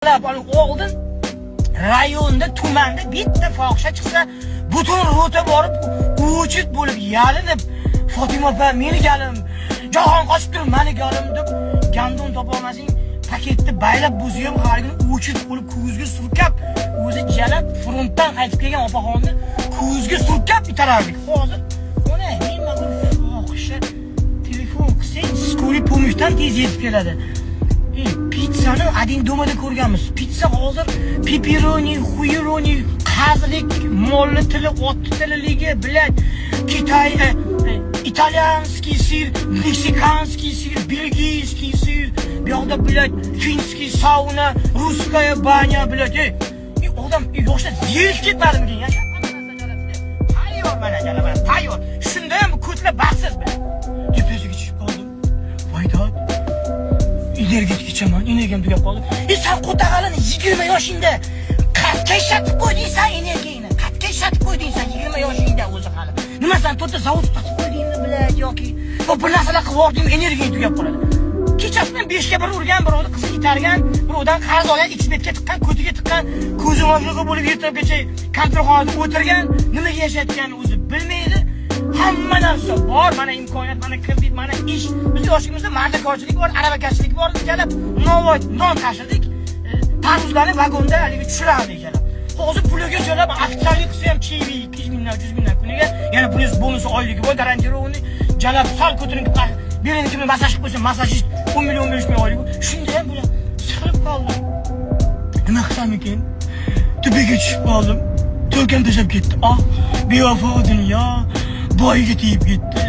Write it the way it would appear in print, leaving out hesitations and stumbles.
Oldin rayonda, tumanda bitta fohisha chiqsa, butun rota borib, o'chit bo'lib yalinib, Fatima opa, meni galim, jahon qochib turib, meni galim deb gandon topa olmasang, paketni baylab bo'zi ham har kuni o'chit bo'lib ko'zga surkab, o'zi jalab frontdan qaytib kelgan opaxonni ko'zga surkab bitarardik. Hozir ona nima fohisha telefon qilsang, skoriy pomishdan tez yetib keladi. Pizzani adin domada ko'rganmiz. Pizza hozir pepperoni, xuyuroni, qazlik, molli tili, ot tililigi, bilan Kitay, italyanskiy sir, meksikanskiy sir, belgiyskiy sir, bu yoqda bilan finskiy sauna, russkaya banya bilan. Odam yoshlar yeyib ketmadimi degan. Tayyor mana jalaman, tayyor. Shunda ham ko'tlar baxtsiz bilan. Depressiyaga tushib qoldim. Foyda energiyaga kechaman, energiyam tugab qoldi. Sen qo'tag'alini 20 yoshingda qatga ishlatib qo'ydingsan energiyani. Qatga ishlatib qo'ydingsan 20 yoshingda o'zi hali. Nima sen to'rtta zavod tutib qo'ydingmi bilad yoki bir narsalar qilib yordingmi, energiyang tugab qoladi. Kechasi men 5 ga bir urgan, birovni qizni itargan, birovdan qarz olgan, Xbetga tiqqan, ko'tiga tiqqan, ko'zi og'riqi bo'lib ertalabgacha kompyuterxonada o'tirgan, nimaga yashayotganini o'zi bilmaydi. Hamma narsa bor, mana imkoniyat, mana kredit, mana ish. Biz yoshligimizda mardakorchilik bor, aravakashchilik bor, jalab Navoiy non tashirdik. Tarvuzlarni vagonda haliga tushirardik jalab. Hozir pulga jalab ofitsiallik qilsa ham chivi 200 mingdan 100 mingdan kuniga, yana plus bonus oyligi bor, garantirovni jalab sal ko'tarinki birini kimni masaj qilib qo'ysa, masajist 10 million 15 ming oyligi. Shunda ham bular siqilib qoldim. Nima qilsam ekan? Tubiga tushib qoldim. To'lkam tashab ketdi. Bevafo dunyo boyiga tegib ketdi.